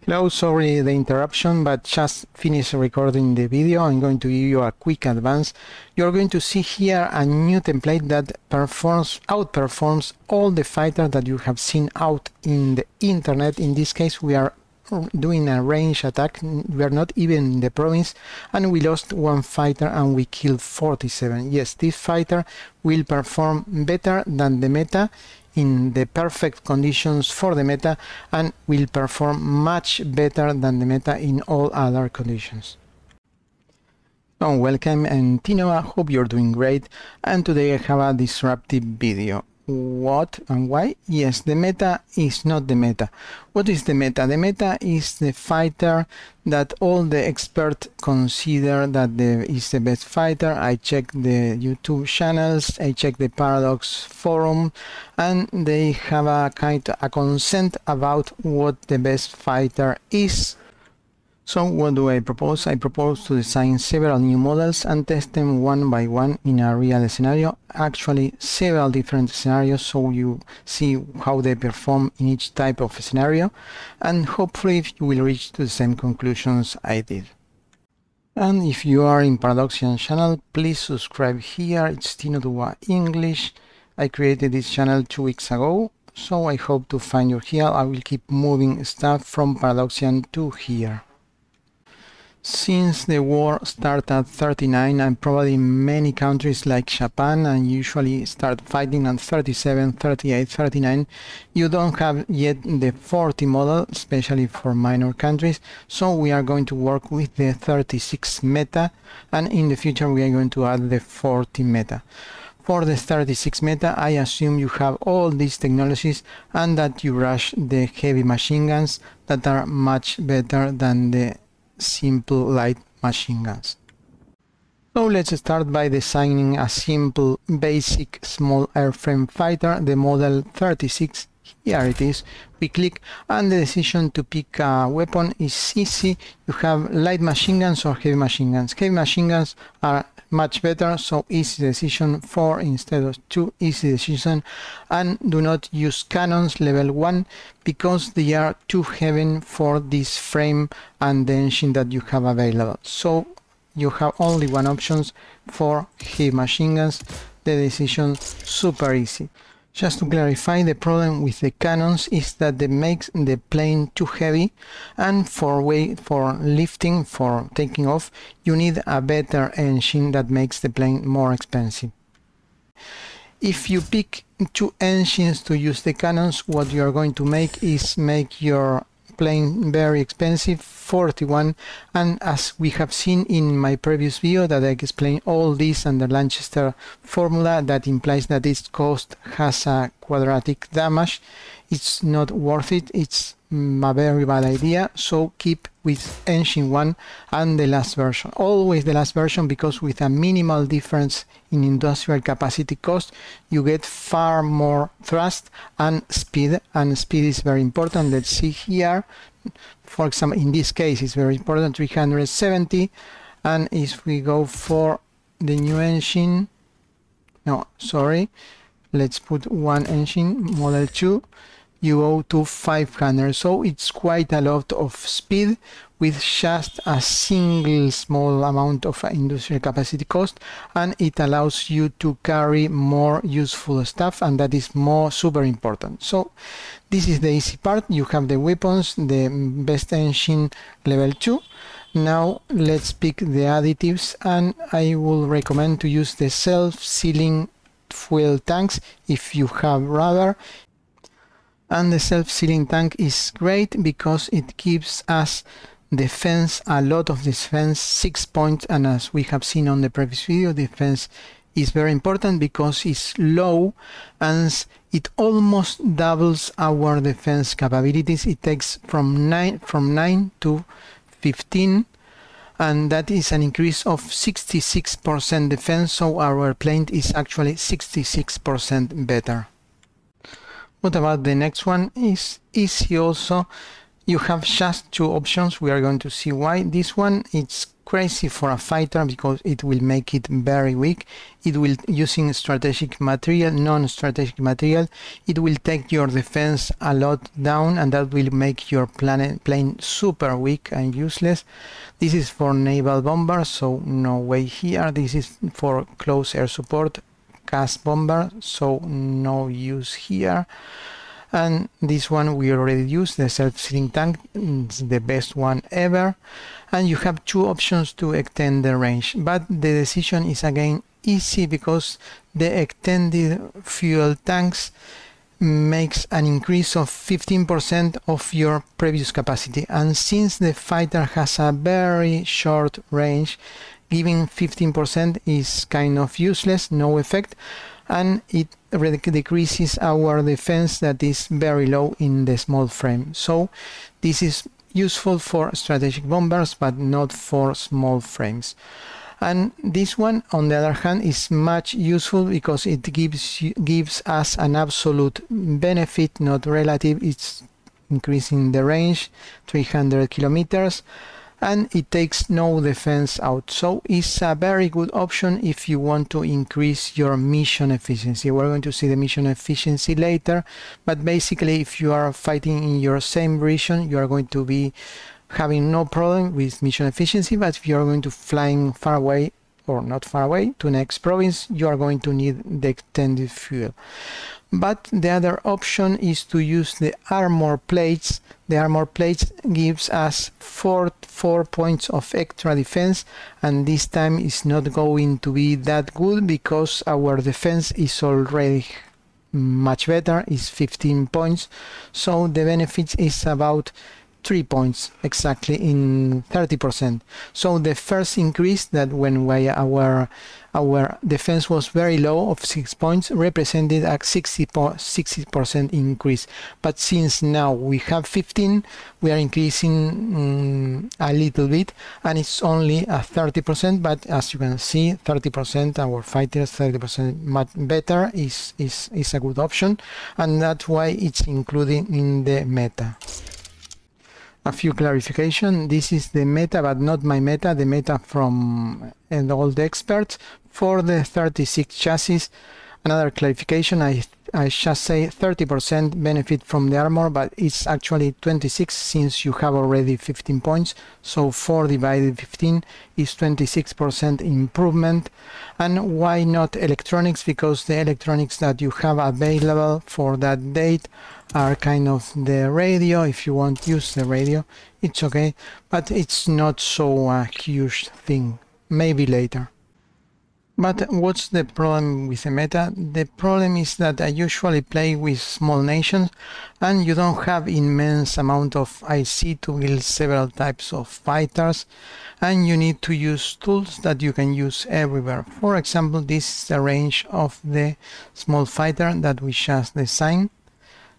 Hello, sorry the interruption, but just finished recording the video. I'm going to give you a quick advance. You're going to see here a new template that outperforms all the fighters that you have seen out in the internet. In this case, we are doing a range attack. We are not even in the province, and we lost one fighter and we killed 47. Yes, this fighter will perform better than the meta in the perfect conditions for the meta, and will perform much better than the meta in all other conditions. So welcome, and Tino, I hope you're doing great, and today I have a disruptive video. What and why? Yes, the meta is not the meta. What is the meta? The meta is the fighter that all the experts consider that is the best fighter. I check the YouTube channels, I check the Paradox forum, and they have a kind of a consent about what the best fighter is. So what do I propose? I propose to design several new models and test them one by one in a real scenario, actually several different scenarios, so you see how they perform in each type of scenario, and hopefully you will reach to the same conclusions I did. And if you are in Paradoxian channel, please subscribe here. It's Tino Dua English. I created this channel 2 weeks ago, so I hope to find you here. I will keep moving stuff from Paradoxian to here. Since the war started at 39, and probably many countries like Japan and usually start fighting at 37, 38, 39, you don't have yet the 40 model, especially for minor countries, so we are going to work with the 36 meta, and in the future we are going to add the 40 meta. For the 36 meta, I assume you have all these technologies and that you rush the heavy machine guns that are much better than the simple light machine guns. So let's start by designing a simple basic small airframe fighter, the model 36. Here it is. We click and the decision to pick a weapon is easy. You have light machine guns or heavy machine guns. Heavy machine guns are much better, so easy decision 4 instead of 2, easy decision. And do not use cannons level 1 because they are too heavy for this frame and the engine that you have available. So you have only one option for heavy machine guns. The decision super easy. Just to clarify, the problem with the cannons is that they make the plane too heavy, and for lifting, for taking off, you need a better engine that makes the plane more expensive. If you pick two engines to use the cannons, what you are going to make is make your plane very expensive, 41, and as we have seen in my previous video that I explained all this and the Lanchester formula, that implies that its cost has a quadratic damage. It's not worth it, it's a very bad idea, so keep with engine 1 and the last version, always the last version, because with a minimal difference in industrial capacity cost you get far more thrust and speed is very important. Let's see here, for example, in this case it's very important, 370, and if we go for the new engine, no, sorry, let's put one engine, model 2, you go to 500, so it's quite a lot of speed with just a single small amount of industrial capacity cost, and it allows you to carry more useful stuff, and that is super important. So this is the easy part. You have the weapons, the best engine level 2. Now let's pick the additives, and I will recommend to use the self-sealing fuel tanks if you have rubber. And the self-sealing tank is great because it gives us defense, a lot of defense, 6 points, and as we have seen on the previous video, defense is very important because it's low and it almost doubles our defense capabilities. It takes from 9 to 15, and that is an increase of 66% defense, so our plane is actually 66% better. What about the next one? Is easy also. You have just two options. We are going to see why. This one, it's crazy for a fighter because it will make it very weak. It will, using strategic material, non-strategic material, it will take your defense a lot down, and that will make your plane super weak and useless. This is for naval bombers, so no way here. This is for close air support cast bomber, so no use here. And this one we already used, the self-sealing tank, is the best one ever. And you have two options to extend the range, but the decision is again easy because the extended fuel tanks makes an increase of 15% of your previous capacity, and since the fighter has a very short range, giving 15% is kind of useless, no effect, and it decreases our defense that is very low in the small frame. So this is useful for strategic bombers but not for small frames. And this one, on the other hand, is much useful because it gives us an absolute benefit, not relative. It's increasing the range 300 kilometers, and it takes no defense out, so it's a very good option if you want to increase your mission efficiency. We're going to see the mission efficiency later, but basically if you are fighting in your same region, you are going to be having no problem with mission efficiency. But if you are going to flying far away, or not far away, to next province, you are going to need the extended fuel. But the other option is to use the armor plates. The armor plates gives us 4 points of extra defense, and this time is not going to be that good because our defense is already much better, is 15 points, so the benefit is about 3 points, exactly in 30%. So the first increase, that when our defense was very low of 6 points, represented a 60% increase. But since now we have 15, we are increasing a little bit, and it's only a 30%. But as you can see, 30%, our fighters 30% much better is a good option, and that's why it's included in the meta. A few clarification. This is the meta, but not my meta, the meta from all the experts for the 36 chassis. Another clarification, I just say 30% benefit from the armor, but it's actually 26 since you have already 15 points, so 4 divided 15 is 26% improvement. And why not electronics? Because the electronics that you have available for that date are kind of the radio. If you want to use the radio, it's okay, but it's not so a huge thing, maybe later. But what's the problem with the meta? The problem is that I usually play with small nations, and you don't have immense amount of IC to build several types of fighters, and you need to use tools that you can use everywhere. For example, this is the range of the small fighter that we just designed,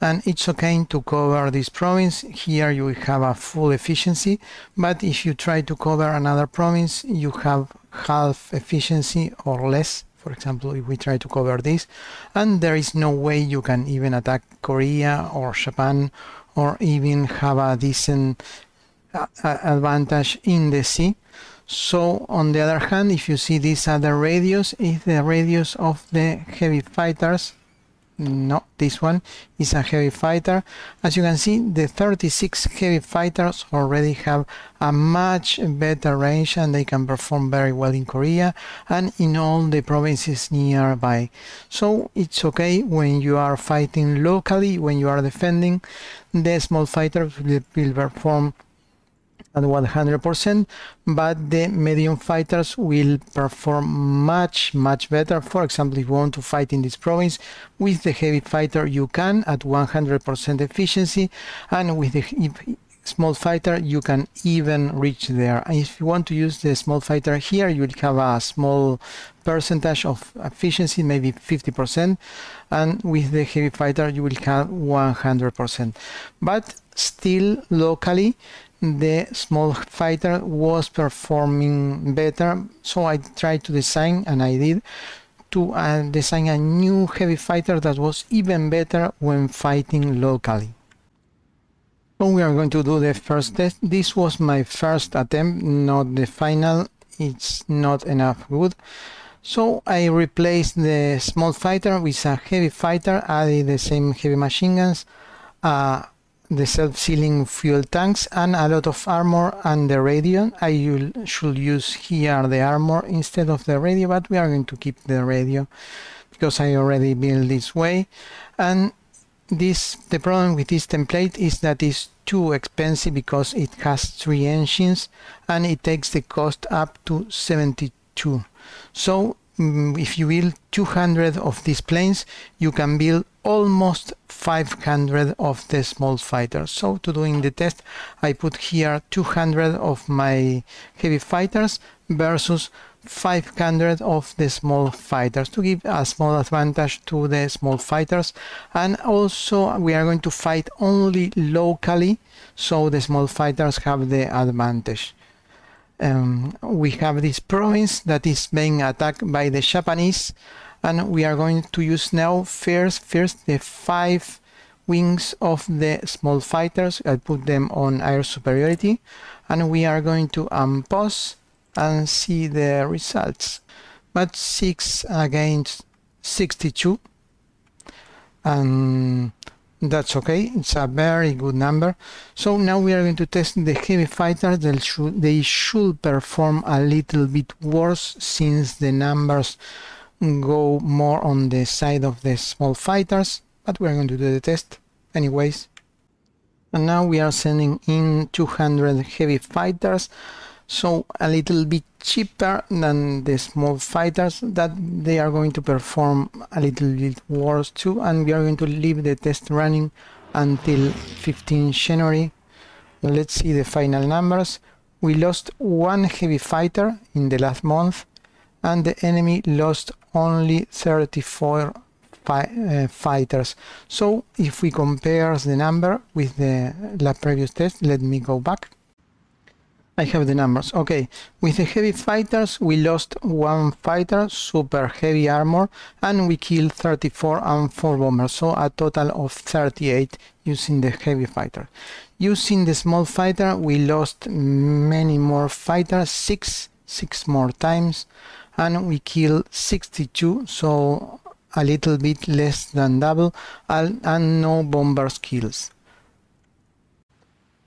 and it's okay to cover this province. Here you will have a full efficiency, but if you try to cover another province, you have half efficiency or less. For example, if we try to cover this, and there is no way you can even attack Korea or Japan, or even have a decent advantage in the sea. So on the other hand, if you see this other radius, is the radius of the heavy fighters. No, this one is a heavy fighter. As you can see, the 36 heavy fighters already have a much better range, and they can perform very well in Korea and in all the provinces nearby. So it's okay when you are fighting locally. When you are defending, the small fighters will perform at 100%, but the medium fighters will perform much better. For example, if you want to fight in this province with the heavy fighter, you can at 100% efficiency, and with the small fighter you can even reach there. And if you want to use the small fighter here, you will have a small percentage of efficiency, maybe 50%, and with the heavy fighter you will have 100%. But still, locally, the small fighter was performing better, so I tried to design, and I did, to design a new heavy fighter that was even better when fighting locally. So we are going to do the first test. This was my first attempt, not the final. It's not enough good. So I replaced the small fighter with a heavy fighter, added the same heavy machine guns, the self-sealing fuel tanks, and a lot of armor and the radio. I should use here the armor instead of the radio, but we are going to keep the radio because I already built this way. And the problem with this template is that it's too expensive because it has 3 engines and it takes the cost up to 72. So if you build 200 of these planes, you can build almost 500 of the small fighters. So to doing the test, I put here 200 of my heavy fighters versus 500 of the small fighters to give a small advantage to the small fighters. And also we are going to fight only locally, so the small fighters have the advantage. We have this province that is being attacked by the Japanese, and we are going to use now first the 5 wings of the small fighters. I put them on air superiority, and we are going to unpause and see the results. But 6 against 62, and that's okay, it's a very good number. So now we are going to test the heavy fighters. They should perform a little bit worse since the numbers go more on the side of the small fighters, but we're going to do the test anyways. And now we are sending in 200 heavy fighters, so a little bit cheaper than the small fighters, that they are going to perform a little bit worse too, and we are going to leave the test running until 15 January. Let's see the final numbers. We lost 1 heavy fighter in the last month, and the enemy lost only 34 fighters. So if we compare the number with the previous test, let me go back. I have the numbers. Okay, with the heavy fighters we lost 1 fighter, super heavy armor, and we killed 34 and 4 bombers, so a total of 38 using the heavy fighter. Using the small fighter we lost many more fighters, 6 more times, and we killed 62, so a little bit less than double, and no bombers kills.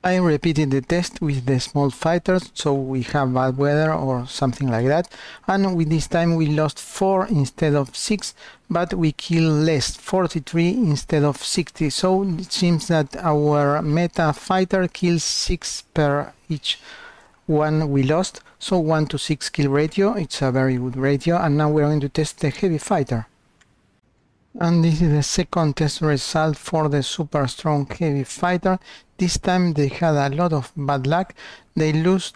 I repeated the test with the small fighters, so we have bad weather or something like that, and with this time we lost 4 instead of 6, but we killed less, 43 instead of 60, so it seems that our meta fighter kills 6 per each one we lost, so 1 to 6 kill ratio, it's a very good ratio. And now we're going to test the heavy fighter. And this is the second test result for the super strong heavy fighter. This time they had a lot of bad luck. They lost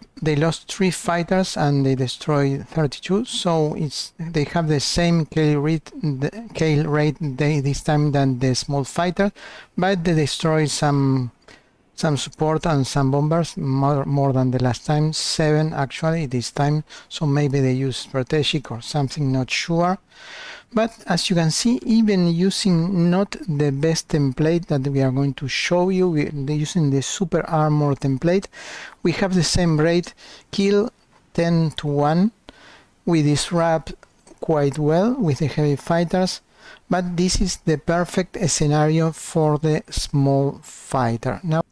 3 fighters and they destroyed 32. So they have the same kill rate this time than the small fighter, but they destroyed some support and some bombers more than the last time, 7 actually this time. So maybe they use strategic or something, not sure. But as you can see, even using not the best template that we are going to show you, using the super armor template, we have the same rate, kill 10 to 1. We disrupt quite well with the heavy fighters, but this is the perfect scenario for the small fighter. Now,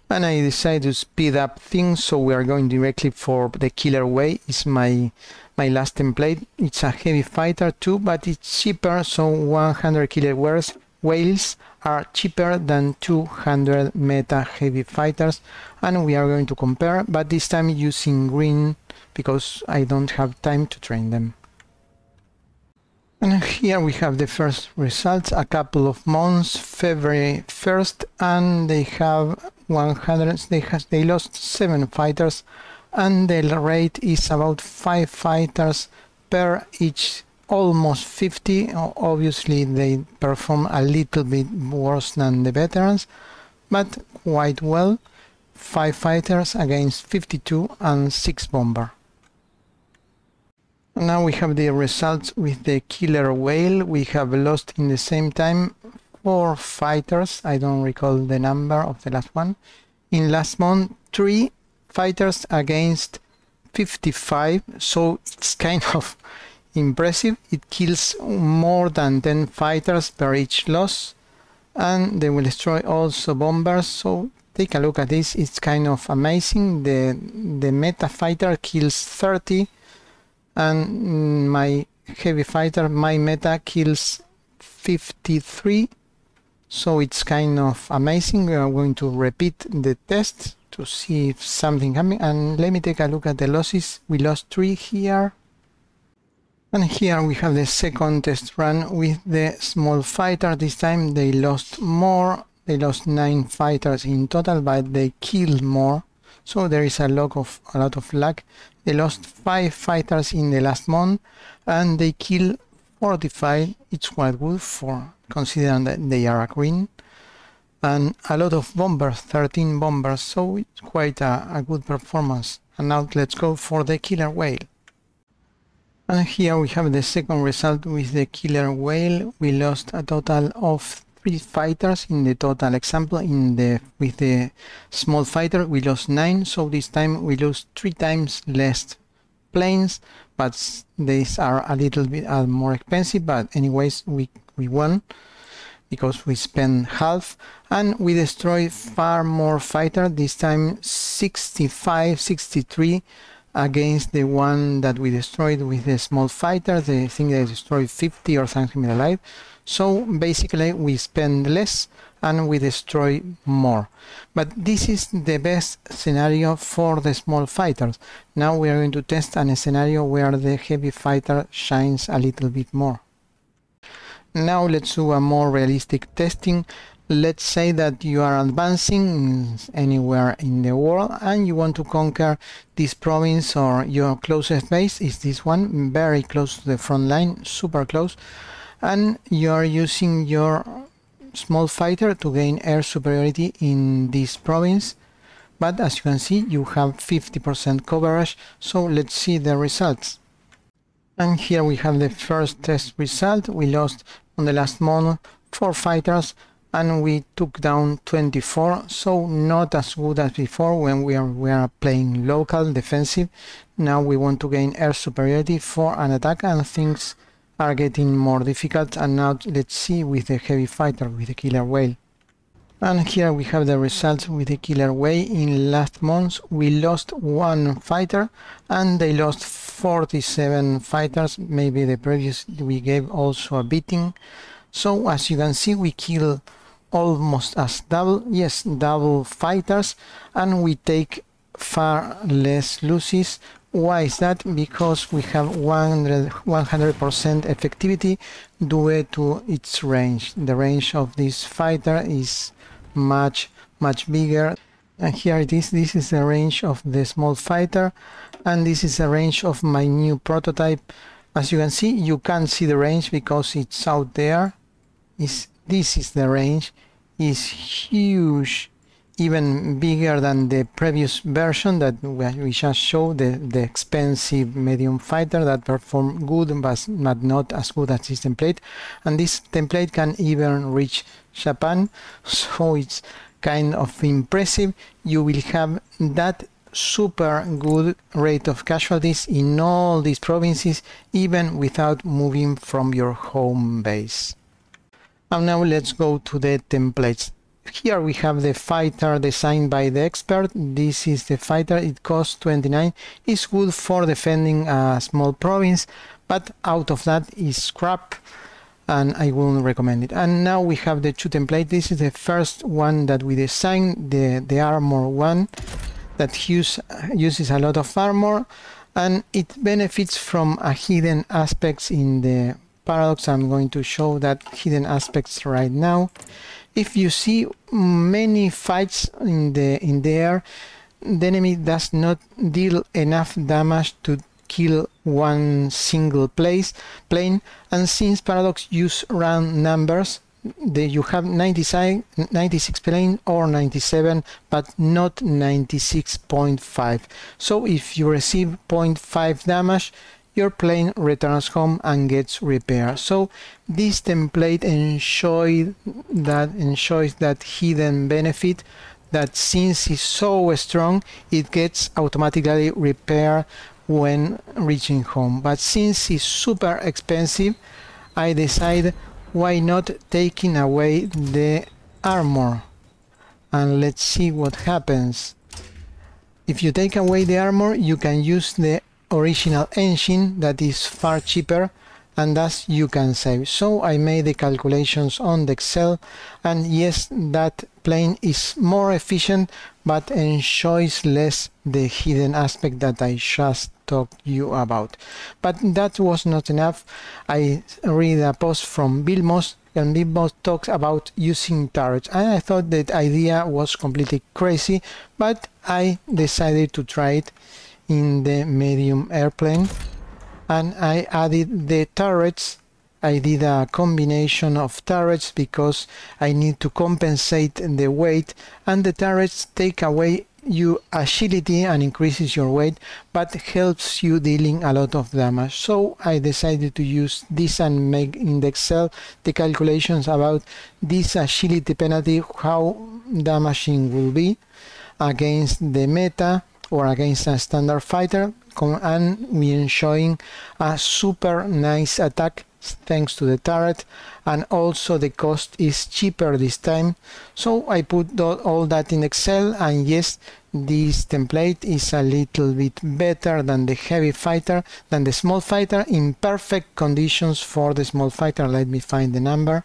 and I decided to speed up things, so we are going directly for the killer way. It's my last template. It's a heavy fighter too, but it's cheaper, so 100 killer whales are cheaper than 200 meta heavy fighters, and we are going to compare, but this time using green because I don't have time to train them. And here we have the first results, a couple of months, February 1st, and they have 100, they lost 7 fighters, and the rate is about 5 fighters per each, almost 50. Obviously they perform a little bit worse than the veterans, but quite well. 5 fighters against 52 and 6 bomber. Now we have the results with the killer whale. We have lost in the same time 4 fighters. I don't recall the number of the last one. in last month 3 fighters against 55, so it's kind of impressive. It kills more than 10 fighters per each loss, and they will destroy also bombers. So take a look at this, it's kind of amazing. The meta fighter kills 30, and my heavy fighter, my meta, kills 53. So it's kind of amazing. We are going to repeat the test to see if something happened, and let me take a look at the losses. We lost 3 here, and here we have the second test run with the small fighter. This time they lost more. They lost 9 fighters in total, but they killed more, so there is a lot of luck. They lost 5 fighters in the last month, and they killed 45. It's quite good for considering that they are a green. And a lot of bombers, 13 bombers, so it's quite a good performance. And now let's go for the killer whale. And here we have the second result with the killer whale. We lost a total of 3 fighters in the total example. With the small fighter we lost 9, so this time we lose 3 times less planes, but these are a little bit more expensive. But anyways, we won because we spent half, and we destroyed far more fighters, this time 65, 63 against the one that we destroyed with the small fighter. I think they destroyed 50 or something like that. So basically we spend less and we destroy more. But this is the best scenario for the small fighters. Now we are going to test a scenario where the heavy fighter shines a little bit more. Now let's do a more realistic testing. Let's say that you are advancing anywhere in the world and you want to conquer this province, or your closest base is this one, very close to the front line, super close, and you are using your small fighter to gain air superiority in this province. But as you can see, you have 50% coverage, so let's see the results. And here we have the first test result. We lost on the last month 4 fighters and we took down 24, so not as good as before when we are playing local defensive. Now we want to gain air superiority for an attack, and things are getting more difficult. And now let's see with the heavy fighter, with the killer whale. And here we have the results with the killer whale. In last month we lost 1 fighter and they lost 47 fighters. Maybe the previous we gave also a beating. So as you can see, we kill almost as double fighters, and we take far less losses. Why is that? Because we have 100% effectivity due to its range. The range of this fighter is much bigger, and here it is. This is the range of the small fighter, and this is the range of my new prototype. As you can see, you can't see the range because it's out there. This is the range. Is huge, even bigger than the previous version that we just showed, the expensive medium fighter that performed good but not as good as this template. And this template can even reach Japan, so it's kind of impressive. You will have that super good rate of casualties in all these provinces, even without moving from your home base. And now let's go to the templates. Here we have the fighter designed by the expert. This is the fighter. It costs 29. It's good for defending a small province, but out of that is crap and I wouldn't recommend it. And now we have the 2 templates. This is the first one that we designed, the armor one, that uses a lot of armor, and it benefits from a hidden aspects in the paradox. I'm going to show that hidden aspects right now. If you see many fights in the air, the enemy does not deal enough damage to kill one single plane, and since paradox use round numbers, you have 96 plane or 97, but not 96.5. So if you receive 0.5 damage, your plane returns home and gets repaired. So this template enjoys that hidden benefit that since it's so strong, it gets automatically repaired when reaching home. But since it's super expensive, I decided why not taking away the armor, and let's see what happens. If you take away the armor, you can use the original engine that is far cheaper, and thus you can save. So I made the calculations on the Excel, and yes, that plane is more efficient but enjoys less the hidden aspect that I just talked you about. But that was not enough. I read a post from Vilmos, and Vilmos talks about using turrets, and I thought that idea was completely crazy, but I decided to try it in the medium airplane, and I added the turrets. I did a combination of turrets because I need to compensate the weight, and the turrets take away your agility and increases your weight, but helps you dealing a lot of damage. So I decided to use this and make in the Excel the calculations about this agility penalty, how damaging will be against the meta or against a standard fighter, and we are showing a super nice attack thanks to the turret, and also the cost is cheaper this time. So I put all that in Excel, and yes, this template is a little bit better than the heavy fighter, than the small fighter, in perfect conditions for the small fighter. Let me find the number,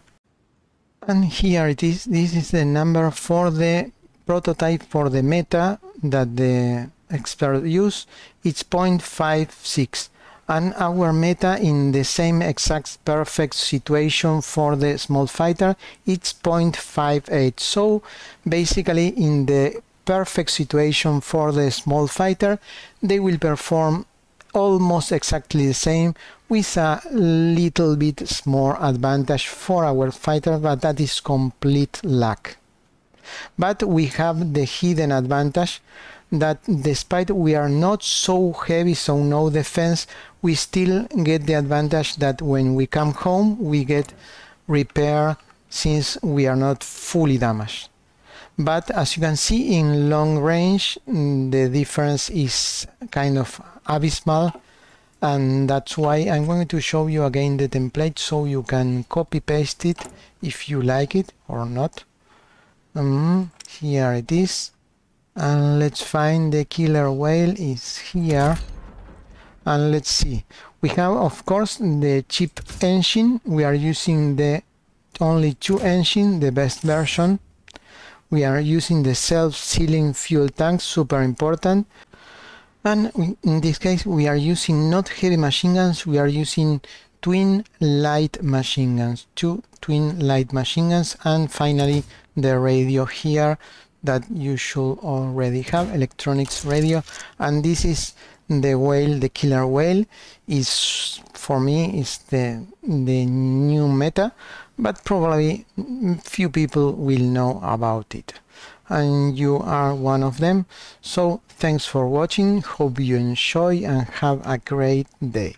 and here it is. This is the number for the prototype for the meta that the expert use. It's 0.56, and our meta in the same exact perfect situation for the small fighter, it's 0.58. So basically in the perfect situation for the small fighter, they will perform almost exactly the same, with a little bit more advantage for our fighter, but that is complete luck. But we have the hidden advantage that despite we are not so heavy, so no defense, we still get the advantage that when we come home we get repair, since we are not fully damaged. But as you can see, in long range the difference is kind of abysmal, and that's why I'm going to show you again the template so you can copy paste it if you like it or not. Here it is, and let's find the killer whale is here, and let's see. We have of course the cheap engine. We are using the only 2 engine, the best version. We are using the self-sealing fuel tank, super important. And in this case we are using not heavy machine guns, we are using twin light machine guns, 2 twin light machine guns, and finally the radio here that you should already have, electronics radio. And this is the whale, the killer whale is, for me, is the new meta, but probably few people will know about it, and you are one of them. So thanks for watching, hope you enjoy and have a great day.